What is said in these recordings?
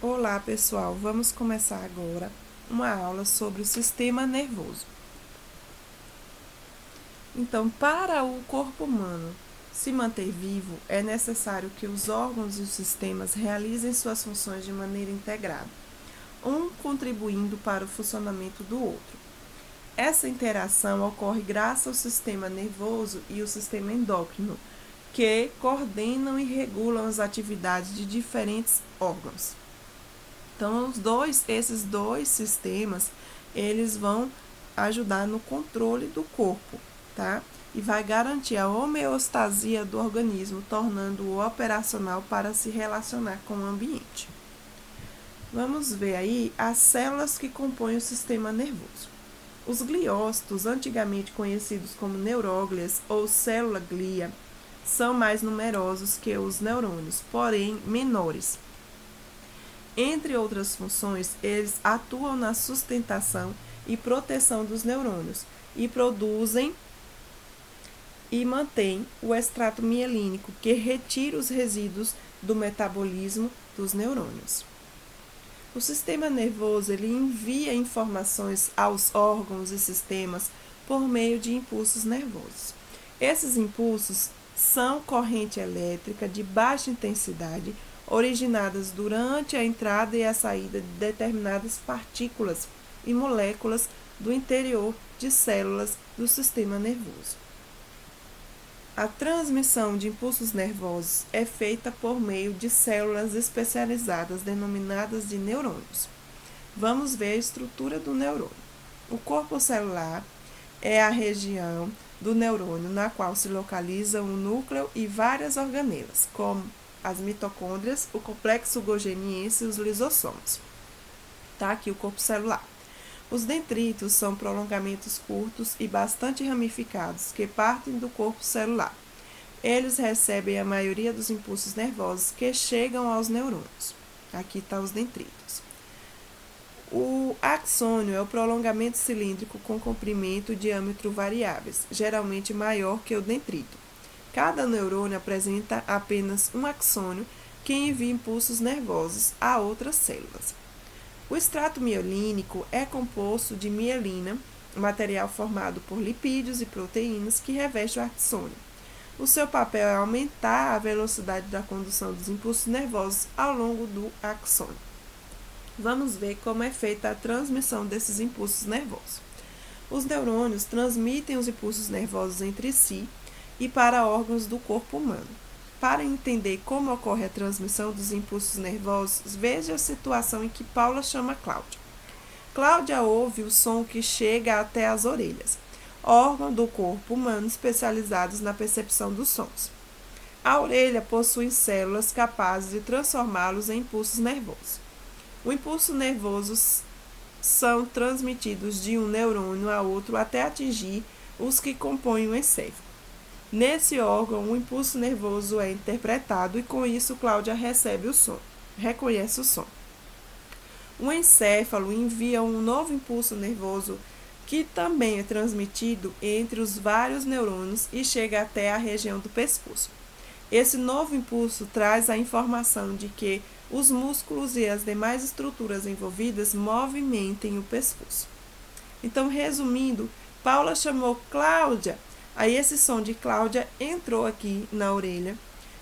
Olá pessoal, vamos começar agora uma aula sobre o sistema nervoso. Então, para o corpo humano se manter vivo, é necessário que os órgãos e os sistemas realizem suas funções de maneira integrada, um contribuindo para o funcionamento do outro. Essa interação ocorre graças ao sistema nervoso e o sistema endócrino, que coordenam e regulam as atividades de diferentes órgãos. Então, esses dois sistemas, eles vão ajudar no controle do corpo, tá? E vai garantir a homeostasia do organismo, tornando-o operacional para se relacionar com o ambiente. Vamos ver aí as células que compõem o sistema nervoso. Os gliócitos, antigamente conhecidos como neuróglias ou célula-glia, são mais numerosos que os neurônios, porém menores. Entre outras funções, eles atuam na sustentação e proteção dos neurônios e produzem e mantêm o extrato mielínico, que retira os resíduos do metabolismo dos neurônios. O sistema nervoso ele envia informações aos órgãos e sistemas por meio de impulsos nervosos. Esses impulsos são corrente elétrica de baixa intensidade, originadas durante a entrada e a saída de determinadas partículas e moléculas do interior de células do sistema nervoso. A transmissão de impulsos nervosos é feita por meio de células especializadas denominadas de neurônios. Vamos ver a estrutura do neurônio. O corpo celular é a região do neurônio na qual se localiza o núcleo e várias organelas, como as mitocôndrias, o complexo gogeniense e os lisossomos. Tá aqui o corpo celular. Os dendritos são prolongamentos curtos e bastante ramificados que partem do corpo celular. Eles recebem a maioria dos impulsos nervosos que chegam aos neurônios. Aqui estão os dendritos. O axônio é o prolongamento cilíndrico com comprimento e diâmetro variáveis, geralmente maior que o dendrito. Cada neurônio apresenta apenas um axônio que envia impulsos nervosos a outras células. O extrato mielínico é composto de mielina, material formado por lipídios e proteínas que reveste o axônio. O seu papel é aumentar a velocidade da condução dos impulsos nervosos ao longo do axônio. Vamos ver como é feita a transmissão desses impulsos nervosos. Os neurônios transmitem os impulsos nervosos entre si e para órgãos do corpo humano. Para entender como ocorre a transmissão dos impulsos nervosos, veja a situação em que Paula chama Cláudia. Cláudia ouve o som que chega até as orelhas, órgão do corpo humano especializados na percepção dos sons. A orelha possui células capazes de transformá-los em impulsos nervosos. O impulso nervoso são transmitidos de um neurônio a outro até atingir os que compõem o encéfalo. Nesse órgão, o impulso nervoso é interpretado e, com isso, Cláudia reconhece o som. O encéfalo envia um novo impulso nervoso que também é transmitido entre os vários neurônios e chega até a região do pescoço. Esse novo impulso traz a informação de que os músculos e as demais estruturas envolvidas movimentem o pescoço. Então, resumindo, Paula chamou Cláudia. Aí esse som de Cláudia entrou aqui na orelha,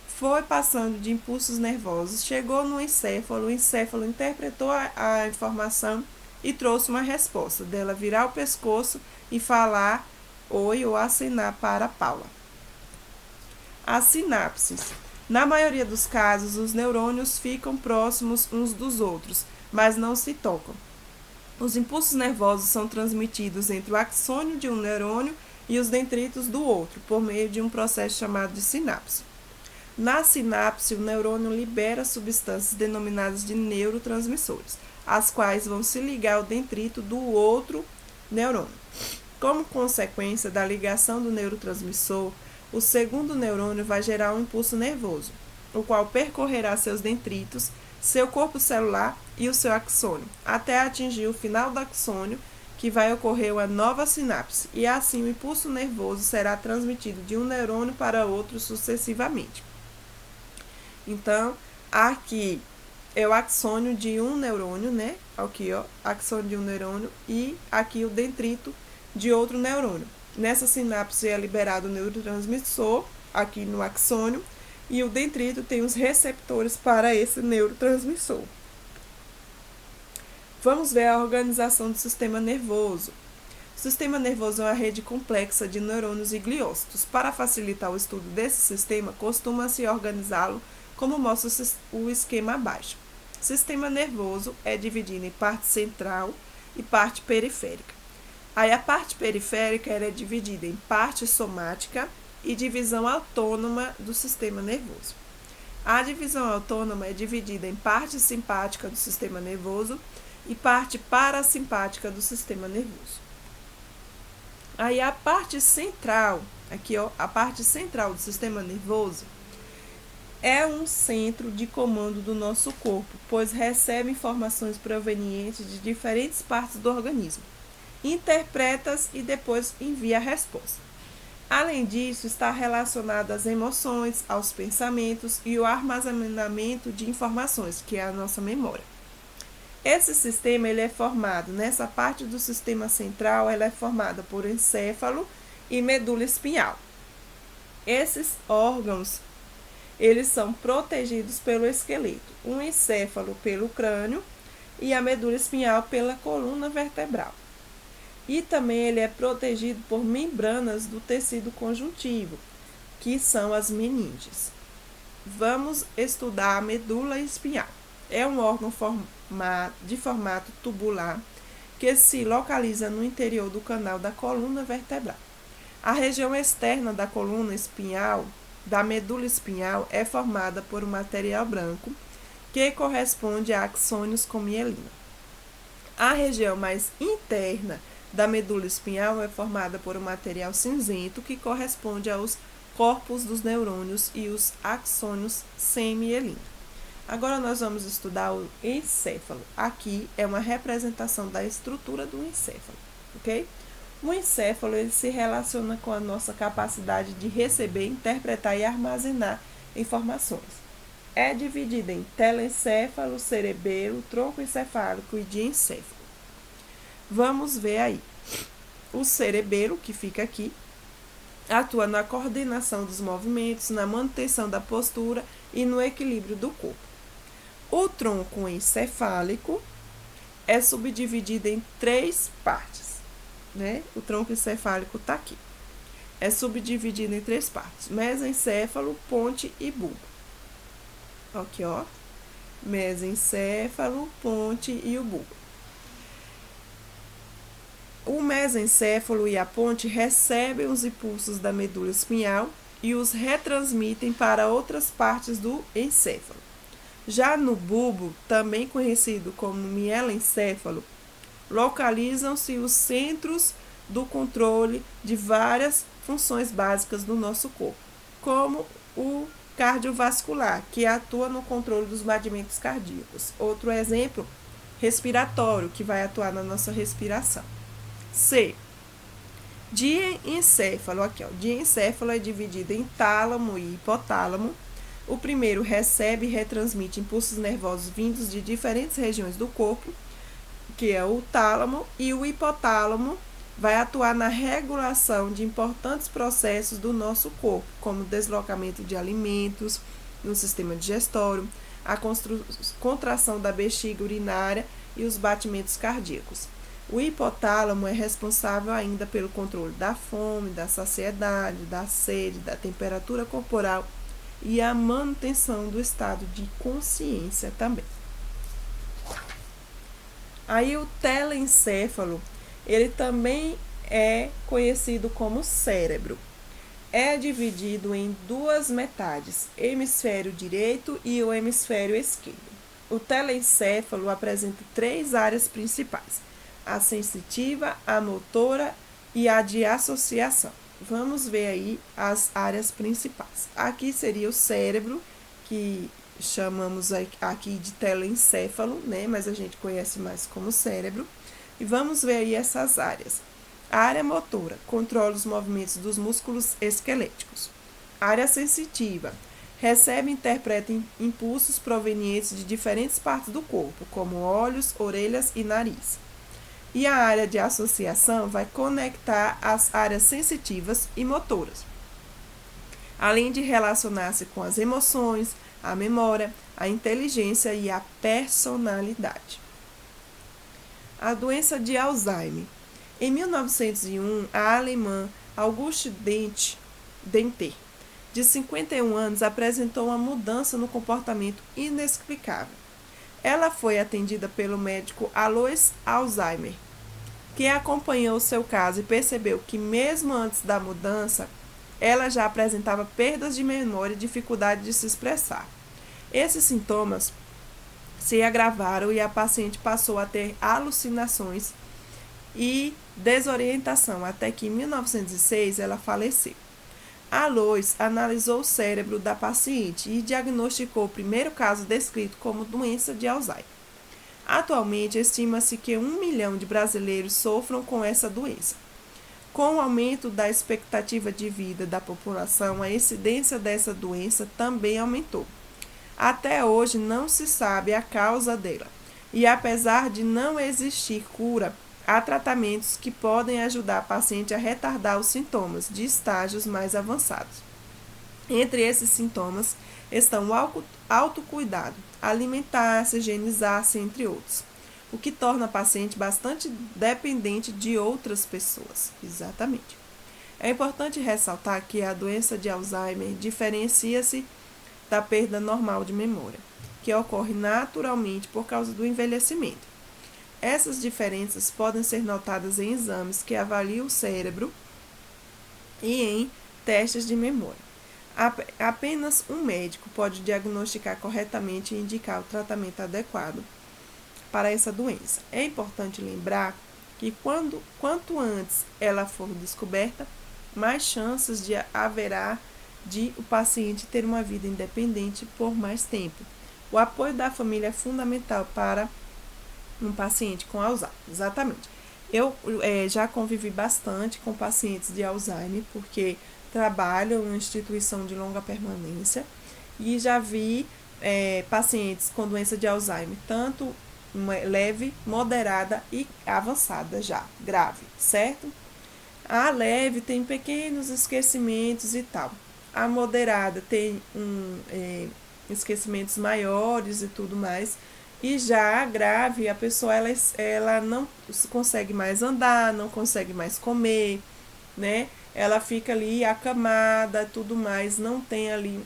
foi passando de impulsos nervosos, chegou no encéfalo, o encéfalo interpretou a informação e trouxe uma resposta dela virar o pescoço e falar oi ou acenar para Paula. As sinapses. Na maioria dos casos, os neurônios ficam próximos uns dos outros, mas não se tocam. Os impulsos nervosos são transmitidos entre o axônio de um neurônio e os dendritos do outro, por meio de um processo chamado de sinapse. Na sinapse, o neurônio libera substâncias denominadas de neurotransmissores, as quais vão se ligar ao dendrito do outro neurônio. Como consequência da ligação do neurotransmissor, o segundo neurônio vai gerar um impulso nervoso, o qual percorrerá seus dendritos, seu corpo celular e o seu axônio, até atingir o final do axônio, que vai ocorrer uma nova sinapse, e assim o impulso nervoso será transmitido de um neurônio para outro sucessivamente. Então, aqui é o axônio de um neurônio, né? Aqui, ó, axônio de um neurônio e aqui o dendrito de outro neurônio. Nessa sinapse é liberado o neurotransmissor, aqui no axônio, e o dendrito tem os receptores para esse neurotransmissor. Vamos ver a organização do sistema nervoso. O sistema nervoso é uma rede complexa de neurônios e gliócitos. Para facilitar o estudo desse sistema, costuma-se organizá-lo como mostra o esquema abaixo. O sistema nervoso é dividido em parte central e parte periférica. Aí a parte periférica é dividida em parte somática e divisão autônoma do sistema nervoso. A divisão autônoma é dividida em parte simpática do sistema nervoso e parte parasimpática do sistema nervoso. Aí a parte central, aqui ó, a parte central do sistema nervoso é um centro de comando do nosso corpo, pois recebe informações provenientes de diferentes partes do organismo, interpreta-as e depois envia a resposta. Além disso, está relacionado às emoções, aos pensamentos e o armazenamento de informações, que é a nossa memória. Esse sistema ele é formado, nessa parte do sistema central, ela é formada por encéfalo e medula espinhal. Esses órgãos, eles são protegidos pelo esqueleto, o encéfalo pelo crânio e a medula espinhal pela coluna vertebral. E também ele é protegido por membranas do tecido conjuntivo, que são as meninges. Vamos estudar a medula espinhal. É um órgão de formato tubular que se localiza no interior do canal da coluna vertebral. A região externa da coluna espinhal, da medula espinhal, é formada por um material branco que corresponde a axônios com mielina. A região mais interna da medula espinhal é formada por um material cinzento que corresponde aos corpos dos neurônios e os axônios sem mielina. Agora nós vamos estudar o encéfalo. Aqui é uma representação da estrutura do encéfalo, ok? O encéfalo ele se relaciona com a nossa capacidade de receber, interpretar e armazenar informações. É dividido em telencéfalo, cerebelo, tronco encefálico e diencéfalo. Vamos ver aí. O cerebelo, que fica aqui, atua na coordenação dos movimentos, na manutenção da postura e no equilíbrio do corpo. O tronco encefálico é subdividido em 3 partes, né? O tronco encefálico está aqui. É subdividido em 3 partes: mesencéfalo, ponte e bulbo. Aqui, ó. Mesencéfalo, ponte e o bulbo. O mesencéfalo e a ponte recebem os impulsos da medula espinhal e os retransmitem para outras partes do encéfalo. Já no bulbo, também conhecido como mielencéfalo, localizam-se os centros do controle de várias funções básicas do nosso corpo, como o cardiovascular, que atua no controle dos batimentos cardíacos. Outro exemplo, respiratório, que vai atuar na nossa respiração. C. Diencéfalo, aqui ó, diencéfalo é dividido em tálamo e hipotálamo. O primeiro recebe e retransmite impulsos nervosos vindos de diferentes regiões do corpo, que é o tálamo, e o hipotálamo vai atuar na regulação de importantes processos do nosso corpo, como o deslocamento de alimentos no sistema digestório, a contração da bexiga urinária e os batimentos cardíacos. O hipotálamo é responsável ainda pelo controle da fome, da saciedade, da sede, da temperatura corporal e a manutenção do estado de consciência também. Aí o telencéfalo, ele também é conhecido como cérebro. É dividido em 2 metades, hemisfério direito e o hemisfério esquerdo. O telencéfalo apresenta 3 áreas principais: a sensitiva, a motora e a de associação. Vamos ver aí as áreas principais. Aqui seria o cérebro, que chamamos aqui de telencéfalo, né? Mas a gente conhece mais como cérebro. E vamos ver aí essas áreas. A área motora controla os movimentos dos músculos esqueléticos. A área sensitiva recebe e interpreta impulsos provenientes de diferentes partes do corpo, como olhos, orelhas e nariz. E a área de associação vai conectar as áreas sensitivas e motoras, além de relacionar-se com as emoções, a memória, a inteligência e a personalidade. A doença de Alzheimer. Em 1901, a alemã Auguste Denter, de 51 anos, apresentou uma mudança no comportamento inexplicável. Ela foi atendida pelo médico Alois Alzheimer, que acompanhou seu caso e percebeu que, mesmo antes da mudança, ela já apresentava perdas de memória e dificuldade de se expressar. Esses sintomas se agravaram e a paciente passou a ter alucinações e desorientação, até que em 1906 ela faleceu. Alois analisou o cérebro da paciente e diagnosticou o primeiro caso descrito como doença de Alzheimer. Atualmente, estima-se que 1 milhão de brasileiros sofram com essa doença. Com o aumento da expectativa de vida da população, a incidência dessa doença também aumentou. Até hoje não se sabe a causa dela, e apesar de não existir cura, há tratamentos que podem ajudar a paciente a retardar os sintomas de estágios mais avançados. Entre esses sintomas estão o autocuidado, alimentar-se, higienizar-se, entre outros, o que torna a paciente bastante dependente de outras pessoas. Exatamente. É importante ressaltar que a doença de Alzheimer diferencia-se da perda normal de memória, que ocorre naturalmente por causa do envelhecimento. Essas diferenças podem ser notadas em exames que avaliam o cérebro e em testes de memória. Apenas um médico pode diagnosticar corretamente e indicar o tratamento adequado para essa doença. É importante lembrar que quanto antes ela for descoberta, mais chances haverá de o paciente ter uma vida independente por mais tempo. O apoio da família é fundamental para um paciente com Alzheimer. Exatamente. Eu já convivi bastante com pacientes de Alzheimer, porque trabalho em uma instituição de longa permanência e já vi pacientes com doença de Alzheimer, tanto leve, moderada e avançada já, grave, certo? A leve tem pequenos esquecimentos e tal. A moderada tem esquecimentos maiores e tudo mais. E já a grave, a pessoa ela não consegue mais andar, não consegue mais comer, né? Ela fica ali acamada, tudo mais, não tem ali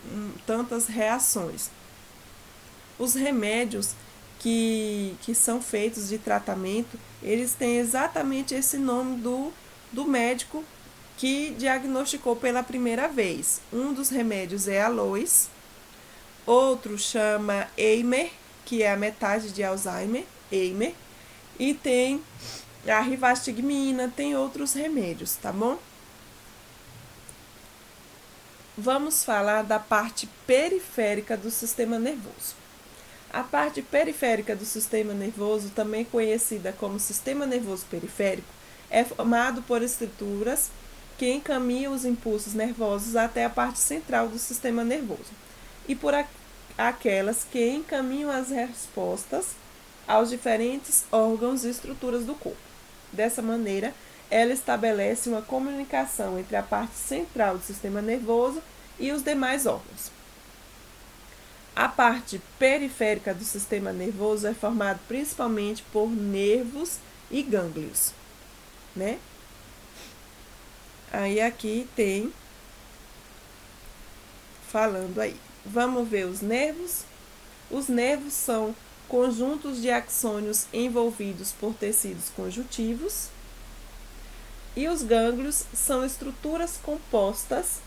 tantas reações. Os remédios que são feitos de tratamento, eles têm exatamente esse nome do médico que diagnosticou pela primeira vez. Um dos remédios é Alois, outro chama Eimer, que é a metade de Alzheimer, Eimer, e tem a rivastigmina, tem outros remédios, tá bom? Vamos falar da parte periférica do sistema nervoso. A parte periférica do sistema nervoso, também conhecida como sistema nervoso periférico, é formado por estruturas que encaminham os impulsos nervosos até a parte central do sistema nervoso e por aquelas que encaminham as respostas aos diferentes órgãos e estruturas do corpo. Dessa maneira, ela estabelece uma comunicação entre a parte central do sistema nervoso e os demais órgãos. A parte periférica do sistema nervoso é formada principalmente por nervos e gânglios, né? Aí aqui tem, falando aí, vamos ver os nervos. Os nervos são conjuntos de axônios envolvidos por tecidos conjuntivos. E os gânglios são estruturas compostas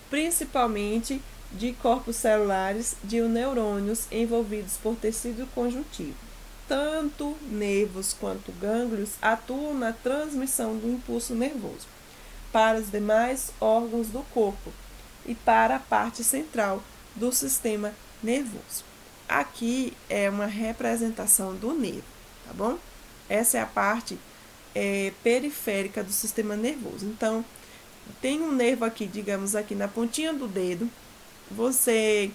principalmente de corpos celulares de neurônios envolvidos por tecido conjuntivo. Tanto nervos quanto gânglios atuam na transmissão do impulso nervoso para os demais órgãos do corpo e para a parte central do sistema nervoso. Aqui é uma representação do nervo, tá bom? Essa é a parte periférica do sistema nervoso. Então, tem um nervo aqui, digamos aqui na pontinha do dedo, você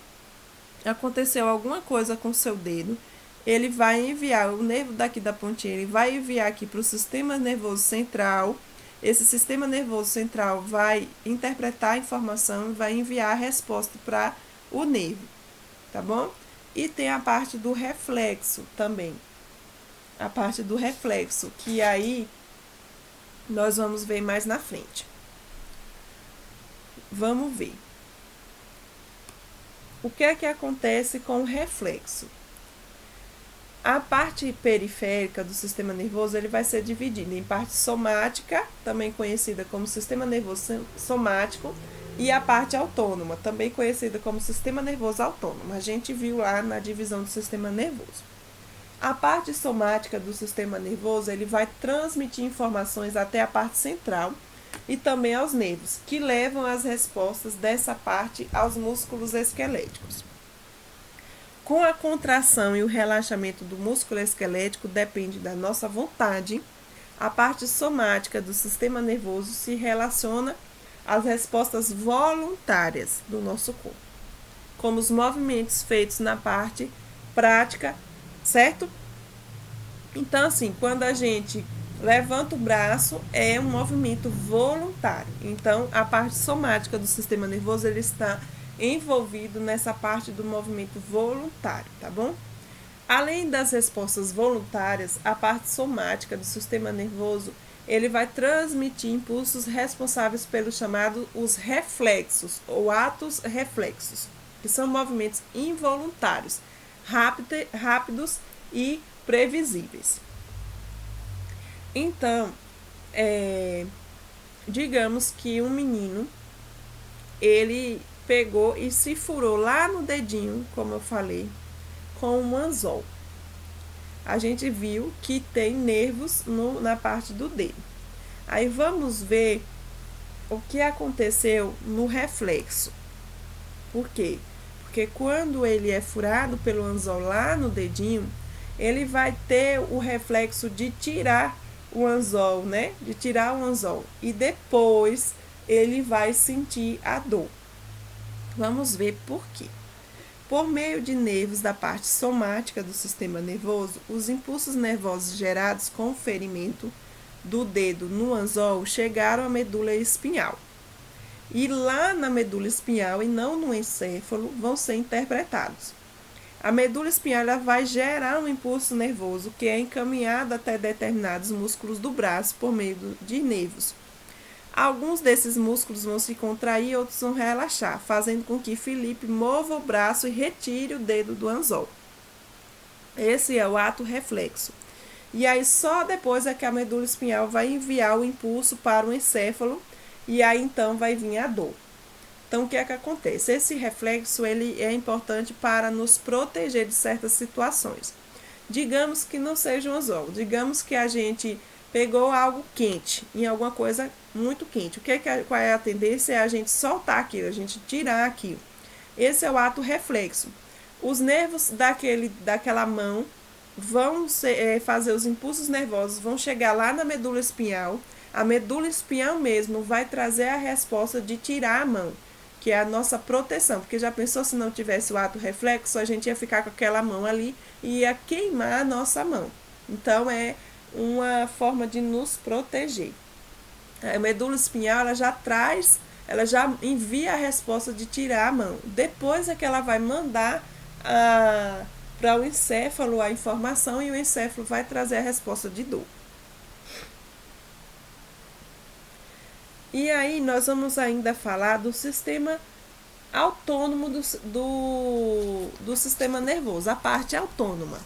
aconteceu alguma coisa com o seu dedo, ele vai enviar, o nervo daqui da pontinha, ele vai enviar aqui para o sistema nervoso central. Esse sistema nervoso central vai interpretar a informação e vai enviar a resposta para o nervo, tá bom? E tem a parte do reflexo também. A parte do reflexo, que aí nós vamos ver mais na frente. Vamos ver. O que é que acontece com o reflexo? A parte periférica do sistema nervoso ele vai ser dividida em parte somática, também conhecida como sistema nervoso somático, e a parte autônoma, também conhecida como sistema nervoso autônomo. A gente viu lá na divisão do sistema nervoso. A parte somática do sistema nervoso ele vai transmitir informações até a parte central e também aos nervos, que levam as respostas dessa parte aos músculos esqueléticos. Com a contração e o relaxamento do músculo esquelético depende da nossa vontade, a parte somática do sistema nervoso se relaciona às respostas voluntárias do nosso corpo, como os movimentos feitos na parte prática, certo? Então, assim, quando a gente levanta o braço, é um movimento voluntário. Então, a parte somática do sistema nervoso, ele está envolvido nessa parte do movimento voluntário, tá bom? Além das respostas voluntárias, a parte somática do sistema nervoso, ele vai transmitir impulsos responsáveis pelos chamados os reflexos ou atos reflexos, que são movimentos involuntários, rápidos e previsíveis. Então, digamos que um menino, ele pegou e se furou lá no dedinho, como eu falei, com um anzol. A gente viu que tem nervos na parte do dedo. Aí vamos ver o que aconteceu no reflexo. Por quê? Porque quando ele é furado pelo anzol lá no dedinho, ele vai ter o reflexo de tirar o anzol, né? De tirar o anzol. E depois ele vai sentir a dor. Vamos ver por quê. Por meio de nervos da parte somática do sistema nervoso, os impulsos nervosos gerados com o ferimento do dedo no anzol chegaram à medula espinhal. E lá na medula espinhal e não no encéfalo vão ser interpretados. A medula espinhal ela vai gerar um impulso nervoso que é encaminhado até determinados músculos do braço por meio de nervos. Alguns desses músculos vão se contrair, outros vão relaxar, fazendo com que Felipe mova o braço e retire o dedo do anzol. Esse é o ato reflexo. E aí só depois é que a medula espinhal vai enviar o impulso para o encéfalo e aí então vai vir a dor. Então o que é que acontece? Esse reflexo ele é importante para nos proteger de certas situações. Digamos que não seja um anzol, digamos que a gente pegou algo quente, em alguma coisa muito quente. Qual é a tendência? É a gente soltar aquilo, a gente tirar aquilo. Esse é o ato reflexo. Os nervos daquela mão vão fazer os impulsos nervosos, vão chegar lá na medula espinhal. A medula espinhal mesmo vai trazer a resposta de tirar a mão, que é a nossa proteção. Porque já pensou se não tivesse o ato reflexo, a gente ia ficar com aquela mão ali e ia queimar a nossa mão. Então, é uma forma de nos proteger. A medula espinhal ela já envia a resposta de tirar a mão. Depois é que ela vai mandar para o encéfalo a informação e o encéfalo vai trazer a resposta de dor. E aí nós vamos ainda falar do sistema autônomo do sistema nervoso, a parte autônoma.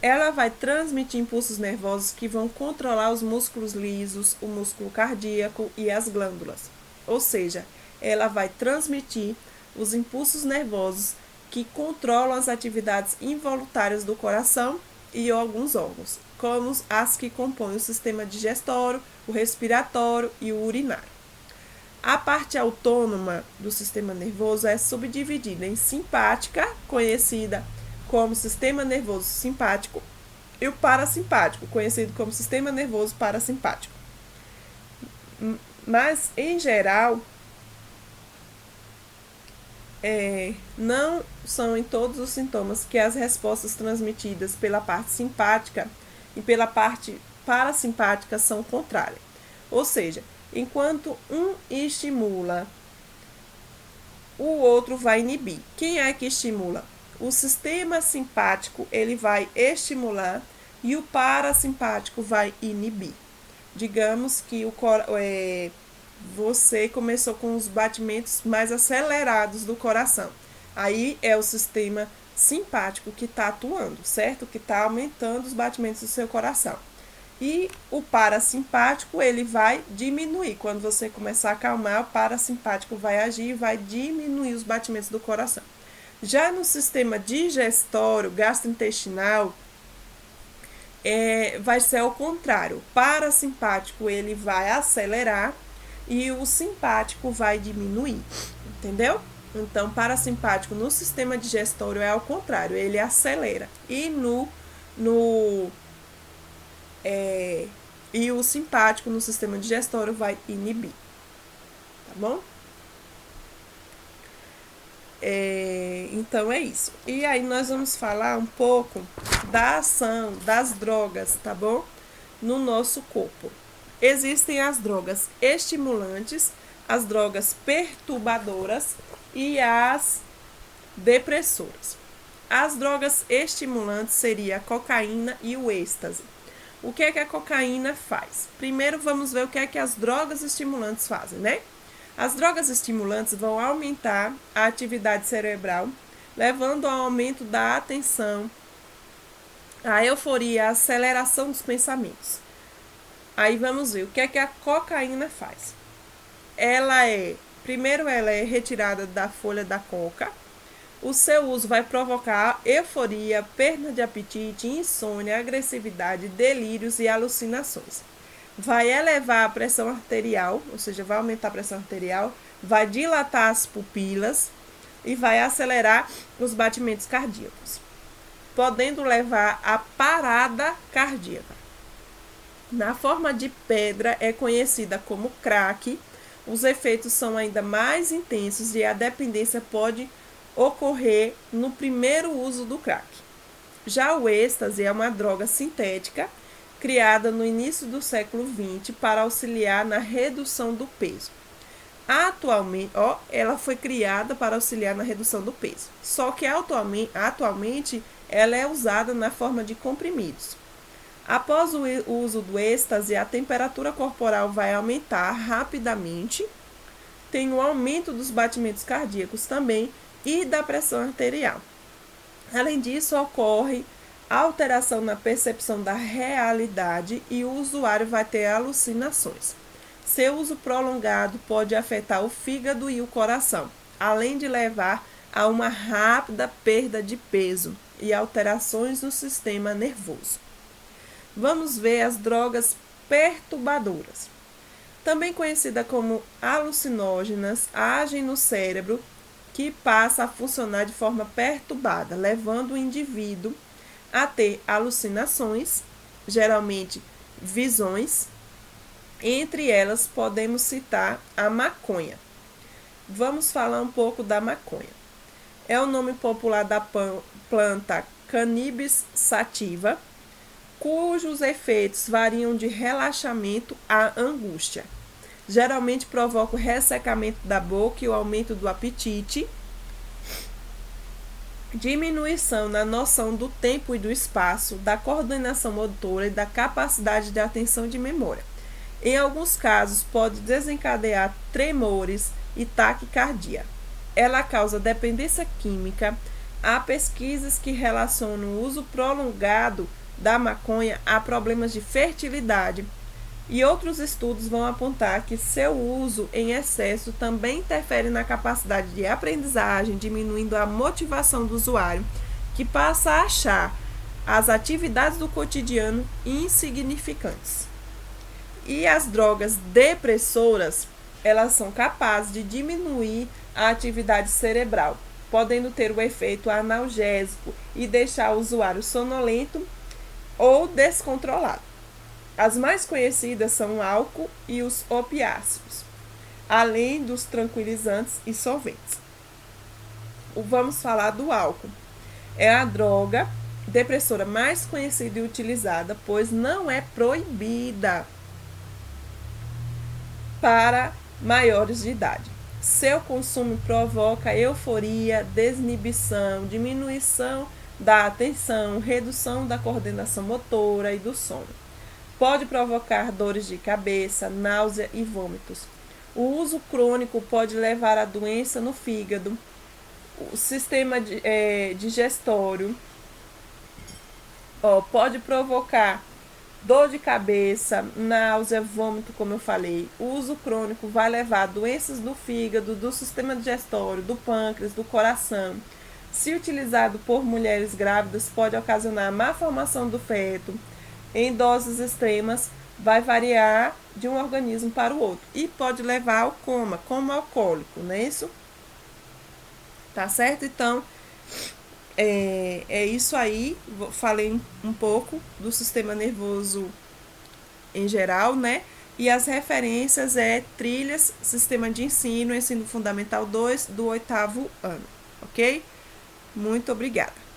Ela vai transmitir impulsos nervosos que vão controlar os músculos lisos, o músculo cardíaco e as glândulas. Ou seja, ela vai transmitir os impulsos nervosos que controlam as atividades involuntárias do coração e alguns órgãos, como as que compõem o sistema digestório, o respiratório e o urinário. A parte autônoma do sistema nervoso é subdividida em simpática, conhecida como sistema nervoso simpático, e o parasimpático, conhecido como sistema nervoso parasimpático. Mas, em geral, não são em todos os sintomas que as respostas transmitidas pela parte simpática e pela parte parasimpática são contrárias. Ou seja, enquanto um estimula, o outro vai inibir. Quem é que estimula? O sistema simpático ele vai estimular e o parasimpático vai inibir. Digamos que você começou com os batimentos mais acelerados do coração. Aí é o sistema simpático que está atuando, certo? Que está aumentando os batimentos do seu coração. E o parasimpático, ele vai diminuir. Quando você começar a acalmar, o parasimpático vai agir e vai diminuir os batimentos do coração. Já no sistema digestório, gastrointestinal, vai ser o contrário. O parasimpático, ele vai acelerar e o simpático vai diminuir, entendeu? Então, parasimpático no sistema digestório é ao contrário, ele acelera. E e o simpático no sistema digestório vai inibir, tá bom? Então é isso. E aí nós vamos falar um pouco da ação das drogas, tá bom? No nosso corpo. Existem as drogas estimulantes, as drogas perturbadoras e as depressoras. As drogas estimulantes seria a cocaína e o êxtase. O que é que a cocaína faz? Primeiro vamos ver o que é que as drogas estimulantes fazem, né? As drogas estimulantes vão aumentar a atividade cerebral, levando ao aumento da atenção, a euforia, a aceleração dos pensamentos. Aí vamos ver o que é que a cocaína faz. Primeiro ela é retirada da folha da coca. O seu uso vai provocar euforia, perda de apetite, insônia, agressividade, delírios e alucinações. Vai elevar a pressão arterial, ou seja, vai aumentar a pressão arterial, vai dilatar as pupilas e vai acelerar os batimentos cardíacos, podendo levar à parada cardíaca. Na forma de pedra, é conhecida como crack. Os efeitos são ainda mais intensos e a dependência pode ocorrer no primeiro uso do crack. Já o êxtase é uma droga sintética criada no início do século XX para auxiliar na redução do peso. Atualmente, ela foi criada para auxiliar na redução do peso. Só que atualmente ela é usada na forma de comprimidos. Após o uso do êxtase, a temperatura corporal vai aumentar rapidamente, tem o aumento dos batimentos cardíacos também e da pressão arterial. Além disso, ocorre alteração na percepção da realidade e o usuário vai ter alucinações. Seu uso prolongado pode afetar o fígado e o coração, além de levar a uma rápida perda de peso e alterações no sistema nervoso. Vamos ver as drogas perturbadoras. Também conhecidas como alucinógenas, agem no cérebro que passa a funcionar de forma perturbada, levando o indivíduo a ter alucinações, geralmente visões. Entre elas podemos citar a maconha. Vamos falar um pouco da maconha. É o nome popular da planta Cannabis sativa, cujos efeitos variam de relaxamento à angústia. Geralmente provoca o ressecamento da boca e o aumento do apetite, diminuição na noção do tempo e do espaço, da coordenação motora e da capacidade de atenção e de memória. Em alguns casos, pode desencadear tremores e taquicardia. Ela causa dependência química. Há pesquisas que relacionam o uso prolongado da maconha a problemas de fertilidade, e outros estudos vão apontar que seu uso em excesso também interfere na capacidade de aprendizagem, diminuindo a motivação do usuário, que passa a achar as atividades do cotidiano insignificantes. E as drogas depressoras, elas são capazes de diminuir a atividade cerebral, podendo ter o efeito analgésico e deixar o usuário sonolento ou descontrolado. As mais conhecidas são o álcool e os opiáceos, além dos tranquilizantes e solventes. Vamos falar do álcool. É a droga depressora mais conhecida e utilizada, pois não é proibida para maiores de idade. Seu consumo provoca euforia, desinibição, diminuição da atenção, redução da coordenação motora e do sono. Pode provocar dores de cabeça, náusea e vômitos. O uso crônico pode levar a doença no fígado, o sistema digestório, pode provocar dor de cabeça, náusea, vômito, como eu falei. O uso crônico vai levar a doenças do fígado, do sistema digestório, do pâncreas, do coração. Se utilizado por mulheres grávidas, pode ocasionar má formação do feto. Em doses extremas, vai variar de um organismo para o outro. E pode levar ao coma alcoólico, não é isso? Tá certo? Então, é isso aí. Falei um pouco do sistema nervoso em geral, né? E as referências trilhas, sistema de ensino, ensino fundamental 2, do 8º ano, ok? Muito obrigada.